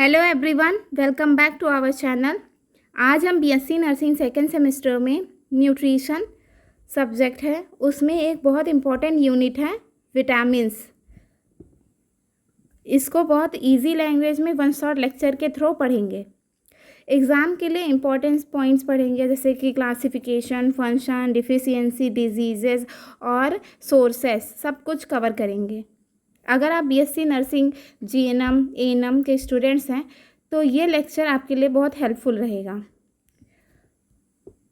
Hello everyone, welcome back to our channel. आज हम BSc nursing second semester में nutrition subject है, उसमें एक बहुत इम्पॉर्टेंट यूनिट है विटामिन्स। इसको बहुत इजी लैंग्वेज में वन शॉट लेक्चर के थ्रू पढ़ेंगे। एग्ज़ाम के लिए इम्पॉर्टेंट पॉइंट्स पढ़ेंगे, जैसे कि क्लासिफिकेशन, फंक्शन, डिफिशियंसी, डिजीजेज और सोर्सेस, सब कुछ कवर करेंगे। अगर आप बीएससी नर्सिंग, जीएनएम, एएनएम के स्टूडेंट्स हैं तो ये लेक्चर आपके लिए बहुत हेल्पफुल रहेगा।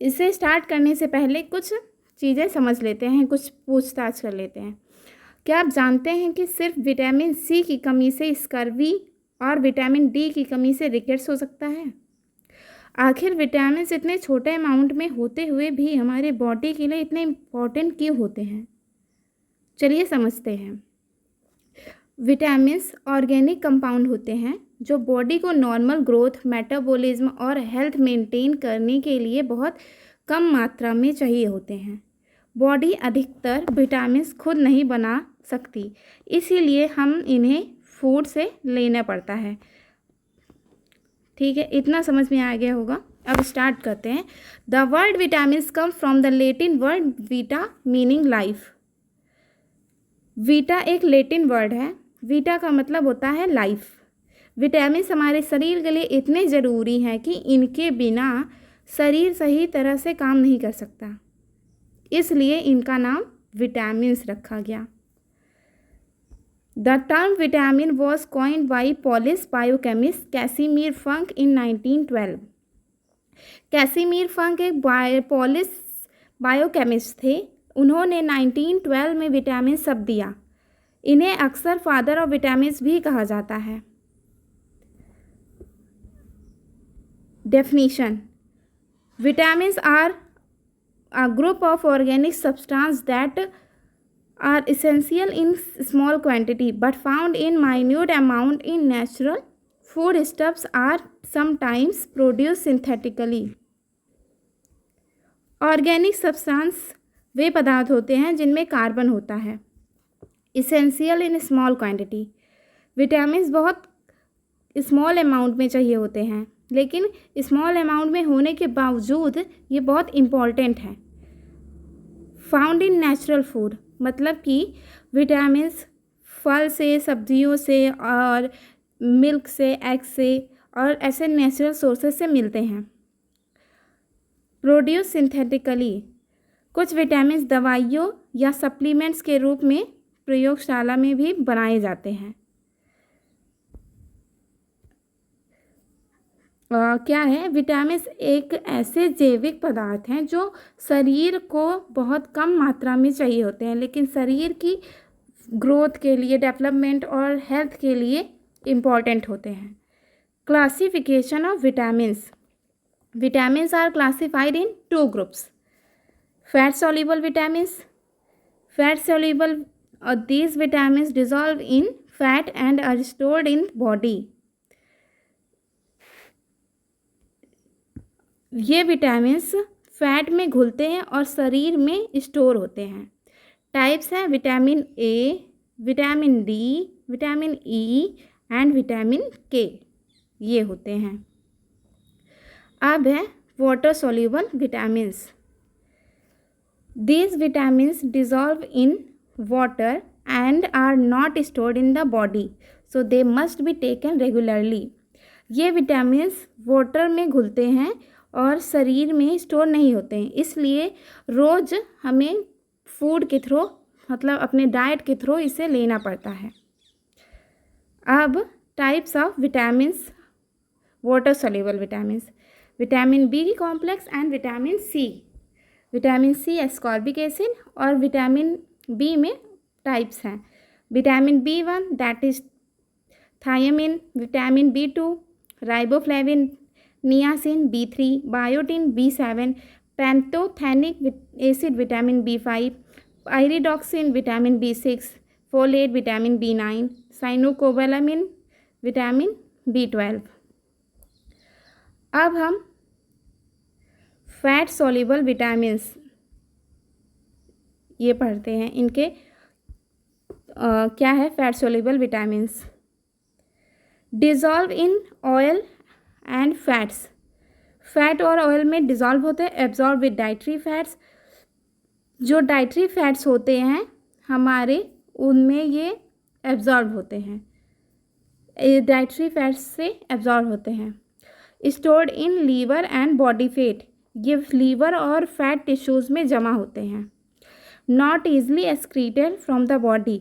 इसे स्टार्ट करने से पहले कुछ चीज़ें समझ लेते हैं, कुछ पूछताछ कर लेते हैं। क्या आप जानते हैं कि सिर्फ विटामिन सी की कमी से स्कर्वी और विटामिन डी की कमी से रिकेट्स हो सकता है? आखिर विटामिन इतने छोटे अमाउंट में होते हुए भी हमारे बॉडी के लिए इतने इम्पॉर्टेंट क्यों होते हैं? चलिए समझते हैं। विटामिन्स ऑर्गेनिक कंपाउंड होते हैं जो बॉडी को नॉर्मल ग्रोथ, मेटाबॉलिज्म और हेल्थ मेंटेन करने के लिए बहुत कम मात्रा में चाहिए होते हैं। बॉडी अधिकतर विटामिन्स खुद नहीं बना सकती, इसीलिए हम इन्हें फूड से लेना पड़ता है। ठीक है, इतना समझ में आ गया होगा। अब स्टार्ट करते हैं। The word vitamins come from the Latin word Vita meaning life. Vita एक लैटिन वर्ड है। वीटा का मतलब होता है लाइफ। विटामिन्स हमारे शरीर के लिए इतने ज़रूरी हैं कि इनके बिना शरीर सही तरह से काम नहीं कर सकता, इसलिए इनका नाम विटामिन्स रखा गया। The term vitamin was coined by Polish biochemist Casimir Funk in 1912। Casimir Funk एक पोलिश बायोकेमिस्ट थे। उन्होंने 1912 में विटामिन शब्द दिया। इन्हें अक्सर फादर ऑफ विटामिन्स भी कहा जाता है। Definition: vitamins are a group of organic substance that are essential in small quantity but found in minute amount in natural foodstuffs are sometimes produced synthetically. Organic substance वे पदार्थ होते हैं जिनमें carbon होता है। Essential in small quantity, vitamins बहुत small amount में चाहिए होते हैं, लेकिन स्मॉल अमाउंट में होने के बावजूद ये बहुत इम्पॉर्टेंट है। फाउंड इन नेचुरल फूड, मतलब कि विटामिन्स फल से, सब्जियों से और मिल्क से, एग से और ऐसे नेचुरल सोर्सेज से मिलते हैं। प्रोड्यूस सिंथेटिकली, कुछ विटामिन्स दवाइयों या सप्लीमेंट्स के रूप में प्रयोगशाला में भी बनाए जाते हैं। क्या है? विटामिन्स एक ऐसे जैविक पदार्थ हैं जो शरीर को बहुत कम मात्रा में चाहिए होते हैं, लेकिन शरीर की ग्रोथ के लिए, डेवलपमेंट और हेल्थ के लिए इम्पॉर्टेंट होते हैं। Classification of vitamins: vitamins are classified in two groups. Fat soluble vitamins, fat soluble, these vitamins dissolve in fat and are stored in body. ये विटामिन्स फैट में घुलते हैं और शरीर में स्टोर होते हैं। टाइप्स हैं vitamin A, vitamin D, vitamin E and vitamin के, ये होते हैं। अब है water soluble vitamins. These vitamins dissolve in water and are not stored in the body, so they must be taken regularly. ये विटामिन्स वाटर में घुलते हैं और शरीर में स्टोर नहीं होते हैं, इसलिए रोज़ हमें फूड के थ्रू, मतलब अपने डाइट के थ्रू इसे लेना पड़ता है। अब types of vitamins, water soluble vitamins: vitamin B complex and vitamin C. Vitamin C ascorbic acid और विटामिन बी में टाइप्स हैं। Vitamin B1 that is thiamine, vitamin B2 riboflavin, niacin B3, biotin B7, pantothenic acid vitamin B5, pyridoxine vitamin B6, folate vitamin B9, cyanocobalamin vitamin B12। अब हम fat soluble vitamins ये पढ़ते हैं। इनके क्या है? Fat soluble vitamins: dissolve in oil and fats, fat और oil में डिज़ोल्व होते हैं। एब्जॉर्ब विद डाइटरी फैट्स, जो डाइटरी फैट्स होते हैं हमारे उनमें ये एब्जॉर्ब होते हैं, डाइटरी फैट्स से एब्जॉर्ब होते हैं। Stored in liver and body fat, ये लीवर और फैट टिश्यूज़ में जमा होते हैं। Not easily excreted from the body,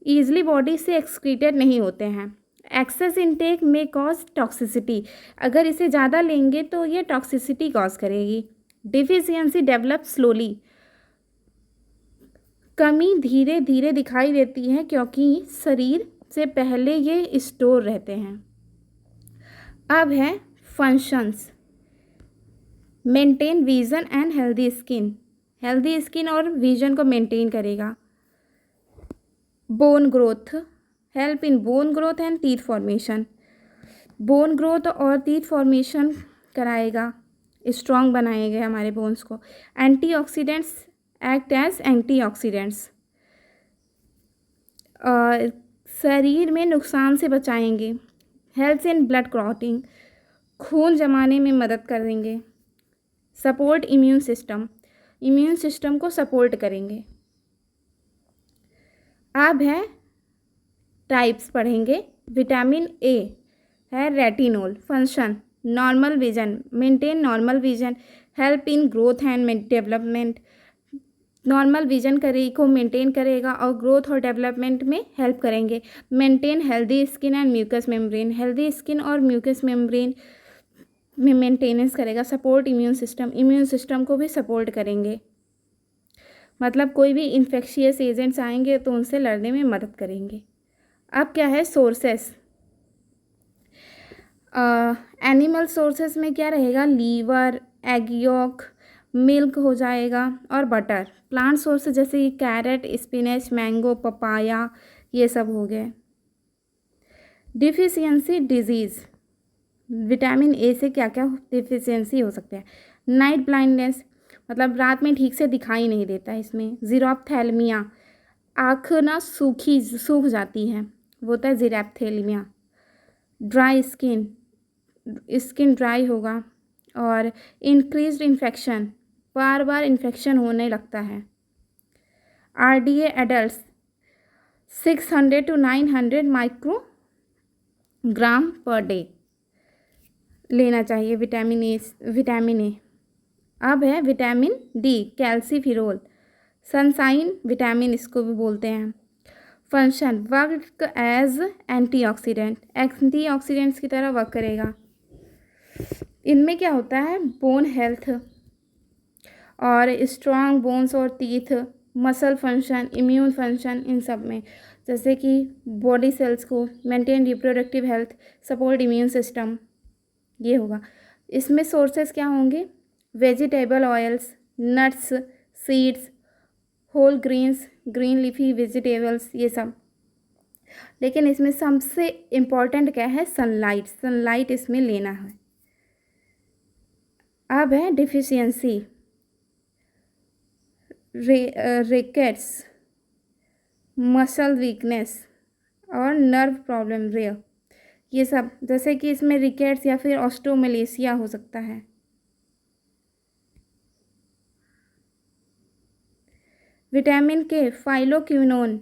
easily body से एक्सक्रीटेड नहीं होते हैं। एक्सेस इनटेक में कॉज टॉक्सिसिटी, अगर इसे ज़्यादा लेंगे तो ये टॉक्सिसिटी कॉज करेगी। डिफिशियंसी डेवलप स्लोली, कमी धीरे धीरे दिखाई देती है क्योंकि शरीर से पहले ये स्टोर रहते हैं। अब है functions, maintain vision and healthy skin, healthy skin और विजन को मेंटेन करेगा। Bone growth, help in bone growth and teeth formation, bone growth और टीथ फॉर्मेशन कराएगा, स्ट्रॉन्ग बनाएगा हमारे बोन्स को। एंटीऑक्सीडेंट्स, एक्ट एज एंटीऑक्सीडेंट्स, शरीर में नुकसान से बचाएंगे। हेल्प इन ब्लड क्लॉटिंग, खून जमाने में मदद करेंगे। Support immune system, immune system को सपोर्ट करेंगे। अब है टाइप्स पढ़ेंगे। विटामिन ए है retinol, function normal vision, maintain normal vision, help in growth and development, normal vision को मेंटेन करेगा और ग्रोथ और डेवलपमेंट में हेल्प करेंगे। Maintain healthy skin and mucus membrane, healthy skin और म्यूकस मेम्ब्रेन में मेंटेनेंस करेगा। Support immune system, immune system को भी सपोर्ट करेंगे, मतलब कोई भी इन्फेक्शियस एजेंट्स आएंगे तो उनसे लड़ने में मदद करेंगे। अब क्या है सोर्सेस, एनिमल सोर्सेस में क्या रहेगा, लीवर, एग यॉक, मिल्क हो जाएगा और बटर। प्लांट सोर्सेज जैसे कि कैरेट, स्पिनच, मैंगो, पपाया, ये सब हो गए। डिफिशियंसी डिजीज़, विटामिन ए से क्या क्या डिफिशियंसी हो सकते हैं। नाइट ब्लाइंडनेस, मतलब रात में ठीक से दिखाई नहीं देता है इसमें। ज़ीरोप्थेल्मिया, आँख ना सूख जाती है, वो होता है xerophthalmia. Dry skin, skin dry होगा। और इंक्रीज्ड इन्फेक्शन, बार बार इन्फेक्शन होने लगता है। RDA adults 600 to 900 microgram per day लेना चाहिए विटामिन ए। अब है vitamin D, calciferol, sunshine vitamin इसको भी बोलते हैं। Function work as antioxidant, antioxidants की तरह वर्क करेगा। इनमें क्या होता है, बोन हेल्थ और स्ट्रॉन्ग बोन्स और teeth, muscle function, immune function, इन सब में, जैसे कि बॉडी सेल्स को maintain reproductive health, support immune system, ये होगा। इसमें सोर्सेस क्या होंगे, vegetable oils, nuts, seeds, whole grains, green leafy vegetables, ये सब। लेकिन इसमें सबसे इम्पॉर्टेंट क्या है, सनलाइट, सनलाइट इसमें लेना है। अब है डिफिशियंसी, रिकेट्स, मसल वीकनेस और नर्व प्रॉब्लम रेयर, ये सब, जैसे कि इसमें रिकेट्स या फिर ऑस्टियोमलेशिया हो सकता है। विटामिन के, phylloquinone,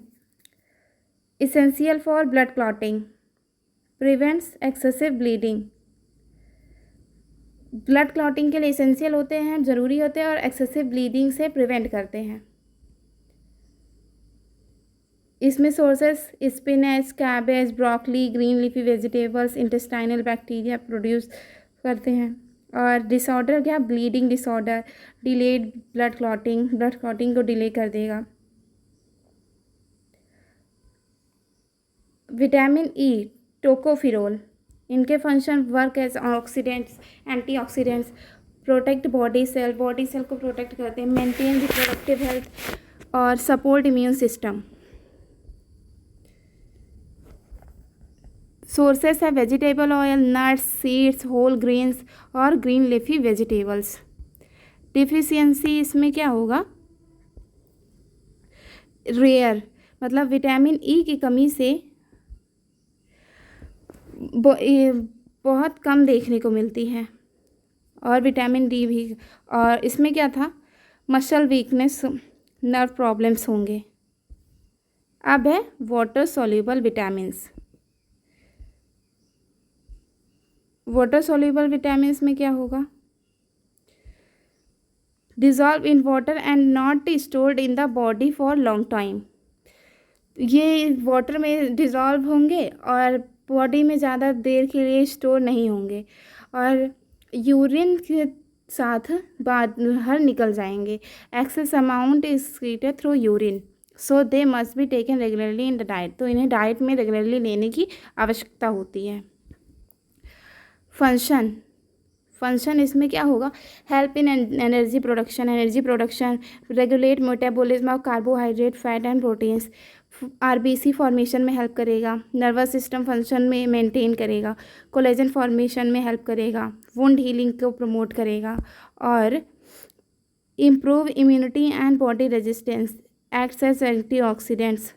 essential for blood clotting, prevents excessive bleeding, blood clotting के लिए इसेंशियल होते हैं, ज़रूरी होते हैं और एक्सेसिव ब्लीडिंग से प्रिवेंट करते हैं। इसमें sources spinach, cabbage, broccoli, green leafy vegetables, intestinal bacteria produce करते हैं। और डिसऑर्डर क्या, bleeding disorder, delayed blood clotting को डिले कर देगा। विटामिन ई, टोकोफिरोल, इनके function work as oxidants, antioxidants, protect body cell को प्रोटेक्ट करते हैं, मेंटेन रिप्रोडक्टिव हेल्थ और सपोर्ट इम्यून सिस्टम। सोर्सेस है vegetable oil, nuts, seeds, whole grains और ग्रीन लीफी वेजिटेबल्स। डिफिशियंसी इसमें क्या होगा, रेयर, मतलब विटामिन ई की कमी से ये बहुत कम देखने को मिलती है। और विटामिन डी भी, और इसमें क्या था, मसल वीकनेस, नर्व प्रॉब्लम्स होंगे। अब है water soluble vitamins. Water soluble vitamins में क्या होगा, dissolve in water and not stored in the body for long time. ये वाटर में डिज़ोल्व होंगे और बॉडी में ज़्यादा देर के लिए स्टोर नहीं होंगे, और यूरिन के साथ बाहर निकल जाएंगे। Excess amount is excreted through urine, so they must be taken regularly in the diet. तो इन्हें डाइट में रेगुलरली लेने की आवश्यकता होती है। फंक्शन इसमें क्या होगा, help in energy production, regulate metabolism of carbohydrate, fat and proteins, RBC formation में हेल्प करेगा, नर्वस सिस्टम फंक्शन में मेंटेन करेगा, कोलेजन फॉर्मेशन में हेल्प करेगा, वुंड हीलिंग को प्रमोट करेगा, और improve immunity and body resistance, acts as antioxidants,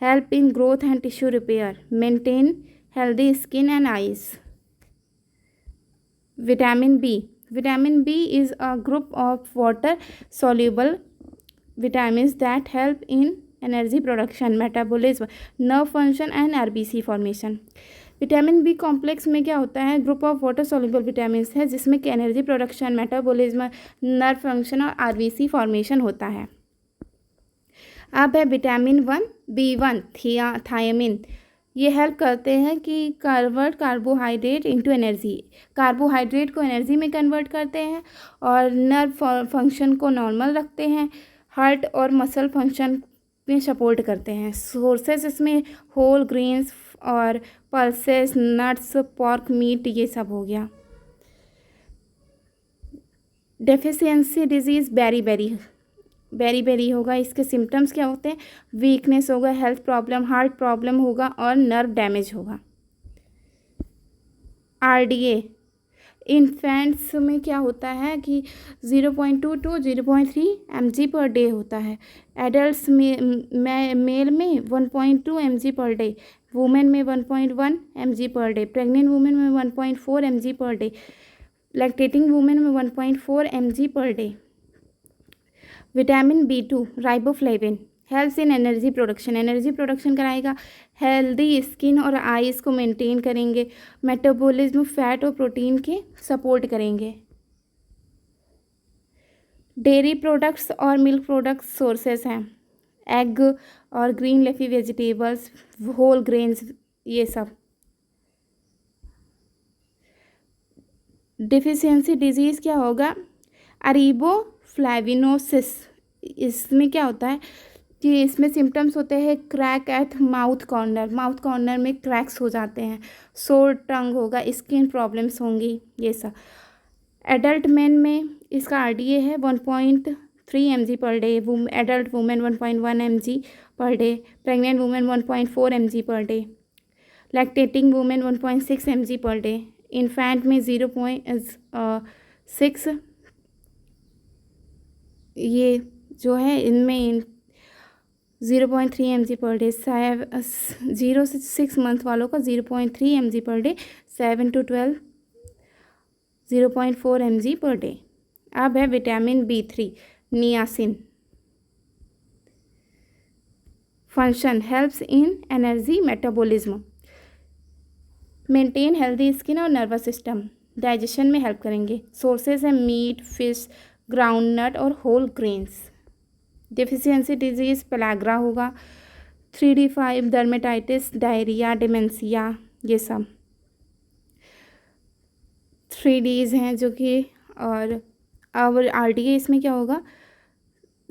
help in growth and tissue repair, maintain healthy skin and eyes. Vitamin B is a group of water soluble vitamins that help in energy production, metabolism, nerve function and RBC formation. Vitamin B complex में क्या होता है, group of water soluble vitamins है जिसमें कि energy production, metabolism, nerve function और RBC formation होता है। अब है विटामिन B1 थायमिन। ये हेल्प करते हैं कि convert carbohydrate into energy, carbohydrate को एनर्जी में कन्वर्ट करते हैं, और नर्व फंक्शन को नॉर्मल रखते हैं, हार्ट और मसल फंक्शन में सपोर्ट करते हैं। सोर्सेस इसमें होल ग्रेन्स और पल्सेस, नट्स, पोर्क मीट, ये सब हो गया। डेफिशिएंसी डिजीज़ बेरी होगा। इसके सिम्टम्स क्या होते हैं, वीकनेस होगा, हेल्थ प्रॉब्लम, हार्ट प्रॉब्लम होगा और नर्व डैमेज होगा। RDA इन्फेंट्स में क्या होता है कि 0.2 to 0.3 mg पर डे होता है। एडल्ट्स में मेल में 1.2 mg पर डे, वुमेन में 1.1 mg per day, pregnant women में 1.4 mg per day, lactating women में 1.4 mg per day. Vitamin B2 riboflavin helps in energy production कराएगा, हेल्दी स्किन और eyes को मेंटेन करेंगे, मेटाबॉलिज्म, फैट और protein के support करेंगे। डेयरी प्रोडक्ट्स और मिल्क प्रोडक्ट्स सोर्सेस हैं, एग और green leafy vegetables, whole grains, ये सब। डेफिशिएंसी डिजीज़ क्या होगा, अरीबोफ्लैविनोसिस। इसमें क्या होता है कि इसमें सिम्टम्स होते हैं क्रैक एट माउथ कॉर्नर में क्रैक्स हो जाते हैं, सोर टंग होगा, स्किन प्रॉब्लम्स होंगी, ये सब। एडल्ट मैन में इसका RDA है 1.3 mg per day, adult women 1.1 mg per day, pregnant women 1.4 mg per day, lactating women 1.6 mg per day, infant में 0.6, ये जो है इनमें 0.3 mg पर डे, 0 से 6 मंथ वालों का 0.3 mg per day, 7 to 12 0.4 mg per day. अब है vitamin B3 niacin. Function helps in energy metabolism, maintain healthy skin और नर्वस सिस्टम, डाइजेशन में हेल्प करेंगे। सोर्सेज है मीट, फिश, ग्राउंडनट और whole grains. Deficiency disease pellagra होगा, 3D5 dermatitis, diarrhoea, dementia, ये सब 3Ds हैं जो कि। और RDA इसमें क्या होगा,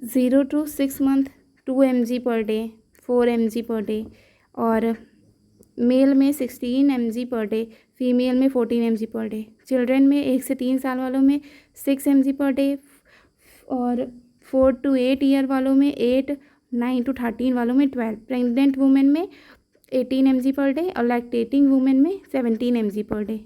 0 to 6 month 2 mg per day, 4 mg per day, और मेल में 16 mg पर डे, फीमेल में 14 mg पर डे, चिल्ड्रन में 1 से 3 साल वालों में 6 mg पर डे, और 4 to 8 ईयर वालों में 8, 9 to 13 वालों में 12, प्रेग्नेंट वुमेन में 18 mg पर डे और लैक्टेटिंग वुमेन में 17 mg पर डे।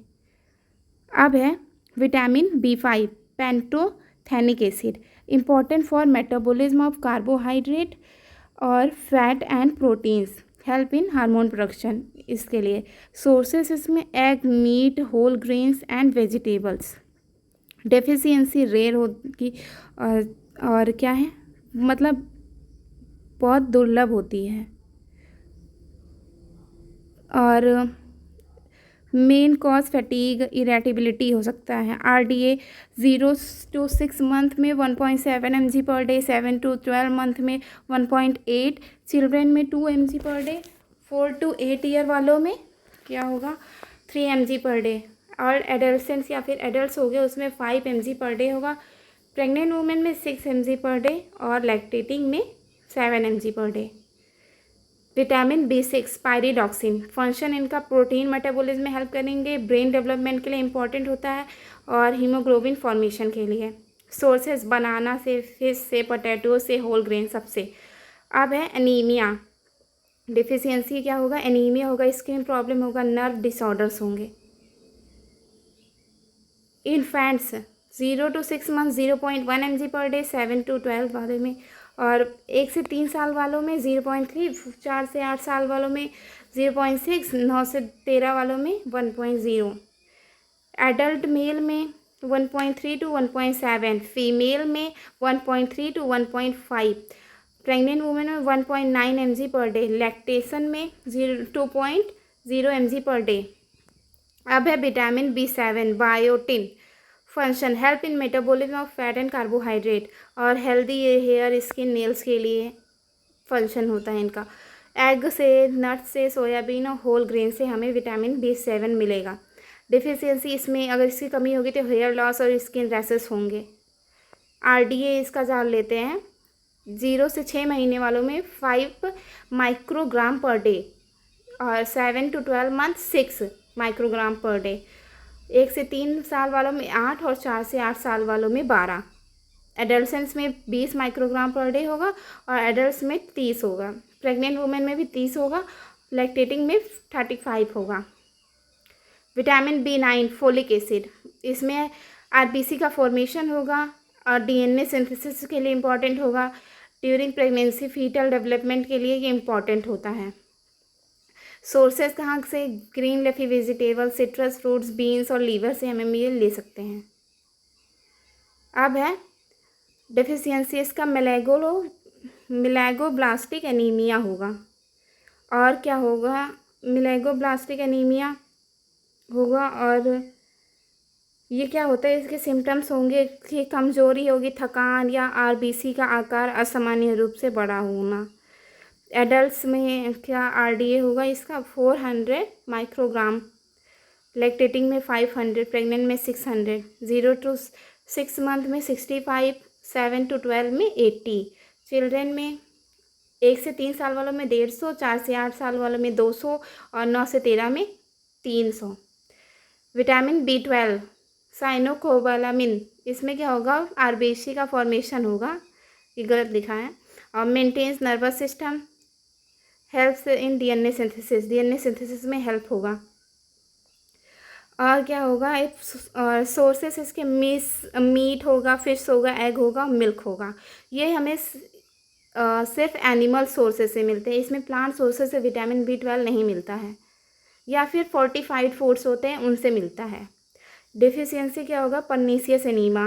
अब है vitamin B5 pantothenic acid, important for metabolism of carbohydrate और fat and proteins, help in hormone production. इसके लिए। सोर्सेस इसमें egg, meat, whole grains and vegetables. Deficiency rare होगी और क्या है, मतलब बहुत दुर्लभ होती है। और मेन कॉज फैटीग, इरेटेबिलिटी हो सकता है। RDA 0 to 6 मंथ में 1.7 mg per day, 7 to 12 month में 1.8, चिल्ड्रेन में 2 mg per day, 4 to 8 year वालों में क्या होगा 3 mg पर डे, और एडल्सेंट्स या फिर एडल्ट हो गए उसमें 5 mg पर डे होगा। प्रेग्नेंट वुमेन में 6 mg पर डे और लैक्टेटिंग में 7 mg per day. Vitamin B6 pyridoxine, function इनका प्रोटीन मेटाबॉलिज्म में हेल्प करेंगे, ब्रेन डेवलपमेंट के लिए इंपॉर्टेंट होता है और हीमोग्लोबिन फॉर्मेशन के लिए। सोर्सेज बनाना से, फिश से, पोटैटो से, होल ग्रेन सबसे। अब है एनीमिया, डिफिशियंसी क्या होगा, एनीमिया होगा, स्किन प्रॉब्लम होगा, नर्व डिसऑर्डर्स होंगे। Infants 0 to 6 month 0.1 mg per day, 7 to 12 वाले में, और 1 से 3 साल वालों में 0.3, 4 से 8 साल वालों में 0.6, 9 से 13 वालों में 1.0। एडल्ट मेल में 1.3 to 1.7, फीमेल में 1.3 to 1.5, प्रेग्नेंट वुमेन में 1.9 mg पर डे, लैक्टेशन में 2.0 mg पर डे। अब है vitamin B7 biotin, function help in metabolism of fat and carbohydrate, और हेल्दी हेयर, स्किन, नेल्स के लिए फंक्शन होता है इनका। एग से, नट्स से, सोयाबीन और होल ग्रेन से हमें विटामिन B7 मिलेगा। डिफिशियंसी इसमें अगर इसकी कमी होगी तो हेयर लॉस और स्किन रैशेस होंगे। RDA इसका जान लेते हैं, 0 से 6 महीने वालों में 5 माइक्रोग्राम पर डे, और 7 to 12 month 6 microgram per day. 1 से 3 साल वालों में 8 और 4 से 8 साल वालों में 12। एडल्सेंट्स में 20 माइक्रोग्राम पर डे होगा और एडल्ट में 30 होगा। प्रेग्नेंट वुमेन में भी 30 होगा, लैक्टेटिंग में 35 होगा। विटामिन B9 फोलिक एसिड, इसमें RBC का फॉर्मेशन होगा और DNA सिंथेसिस के लिए इम्पॉर्टेंट होगा। ड्यूरिंग प्रेगनेंसी फीटल डेवलपमेंट के लिए ये इम्पॉर्टेंट होता है। सोर्सेज कहाँ से, green leafy vegetable, citrus fruits, beans और लीवर से हमें ये ले सकते हैं। अब है डेफिशिएंसी, इसका मेलागोब्लास्टिक एनीमिया होगा। और क्या होगा, मेलागोब्लास्टिक एनीमिया होगा, और ये क्या होता है, इसके सिम्टम्स होंगे कि कमजोरी होगी, थकान, या RBC का आकार असामान्य रूप से बड़ा होना। एडल्ट्स में क्या RDA होगा इसका 400 माइक्रोग्राम, लैक्टेटिंग में 500, प्रेग्नेंट में 600, 0 to 6 मंथ में 65, 7 to 12 में 80, चिल्ड्रेन में 1 से 3 साल वालों में 150, 4 से 8 साल वालों में 200 और 9 से 13 में 300। विटामिन B12 साइनोकोबालामिन, इसमें क्या होगा, RBC का फॉर्मेशन होगा, ये गलत लिखा है, और maintains nervous system, helps in DNA synthesis में हेल्प होगा। और क्या होगा, एक सोर्सेस इसके मीट होगा, फिश होगा, एग होगा, मिल्क होगा। ये हमें सिर्फ एनिमल सोर्सेस से मिलते हैं, इसमें प्लांट सोर्सेस से विटामिन B12 नहीं मिलता है, या फिर फोर्टिफाइड फूड्स होते हैं उनसे मिलता है। डिफिशियंसी क्या होगा, परनीसियस एनीमा,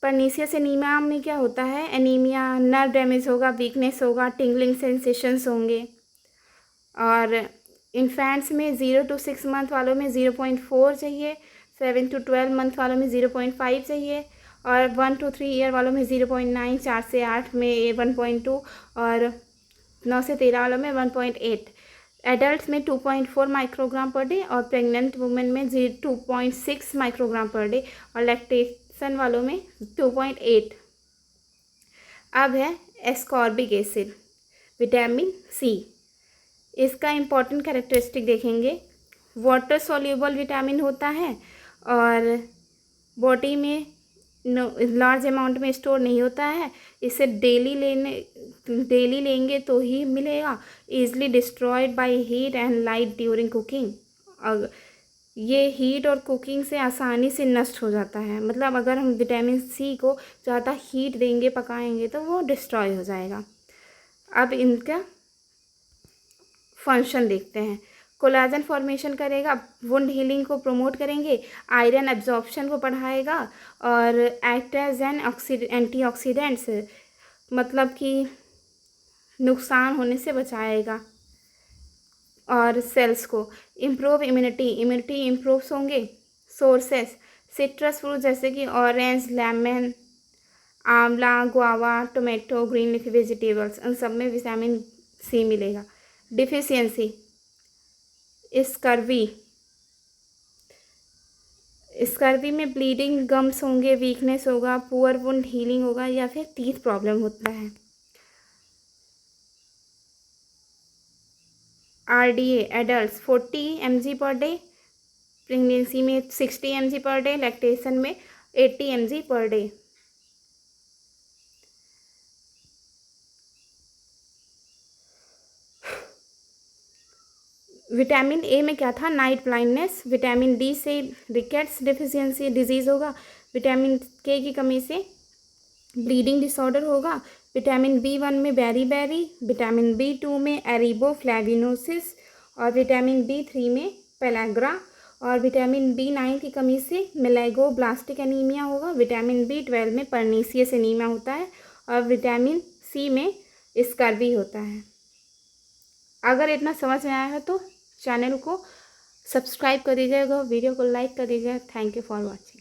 परनीसियस एनीमिया में क्या होता है, एनीमिया, नर्व डैमेज होगा, वीकनेस होगा, टिंगलिंग सेंसेशंस होंगे। और इन्फेंट्स में 0 to 6 मंथ वालों में 0.4 चाहिए, 7 to 12 मंथ वालों में 0.5 चाहिए, और 1 to 3 ईयर वालों में 0.9, 4 से 8 में 1.2 और 9 से 13 वालों में 1.8। एडल्ट में 2.4 माइक्रोग्राम पर डे और प्रेग्नेंट वुमेन में 2.6 माइक्रोग्राम पर डे और लैक्टेशन वालों में 2.8। अब है एस्कॉर्बिक एसिड, विटामिन C, इसका इम्पॉर्टेंट कैरेक्टरिस्टिक देखेंगे। वाटर सॉल्यूबल विटामिन होता है और बॉडी में लार्ज अमाउंट में स्टोर नहीं होता है, इसे डेली लेंगे तो ही मिलेगा। Easily destroyed by heat and light during cooking, ये हीट और कुकिंग से आसानी से नष्ट हो जाता है, मतलब अगर हम विटामिन C को ज़्यादा हीट देंगे, पकाएंगे तो वो डिस्ट्रॉय हो जाएगा। अब इनका फंक्शन देखते हैं। कोलाजन फॉर्मेशन करेगा, वुंड हीलिंग को प्रमोट करेंगे, आयरन एब्जॉर्प्शन को बढ़ाएगा और एक्ट एज एन एंटीऑक्सीडेंट्स, मतलब कि नुकसान होने से बचाएगा। और सेल्स को इम्प्रूव इम्यूनिटी इम्प्रूव होंगे। सोर्सेस सिट्रस फ्रूट जैसे कि ऑरेंज, लेमन, आंवला, guava, tomato, green leafy vegetables, उन सब में विटामिन सी मिलेगा। डिफिशियंसी स्कर्वी में ब्लीडिंग, गम्स होंगे, वीकनेस होगा, पुअर वुंड हीलिंग होगा या फिर टीथ प्रॉब्लम होता है। RDA adult 40 mg per day, pregnancy में 60 mg पर डे, लैक्टेशन में 80 mg per day. Vitamin A में क्या था, नाइट ब्लाइंडनेस। विटामिन डी से रिकेट्स डिफिशियंसी डिजीज़ होगा। विटामिन के की कमी से ब्लीडिंग डिसऑर्डर होगा। विटामिन B1 में बेरी, विटामिन B2 में एरिबोफ्लैविनोसिस और विटामिन B3 में पेलाग्रा। और विटामिन B9 की कमी से मेलेगोब्लास्टिक एनीमिया होगा। विटामिन B12 में परनीसियस एनीमिया होता है और विटामिन सी में स्कर्वी होता है। अगर इतना समझ में आया है तो चैनल को सब्सक्राइब कर दीजिएगा, वीडियो को लाइक कर दीजिएगा। Thank you for watching.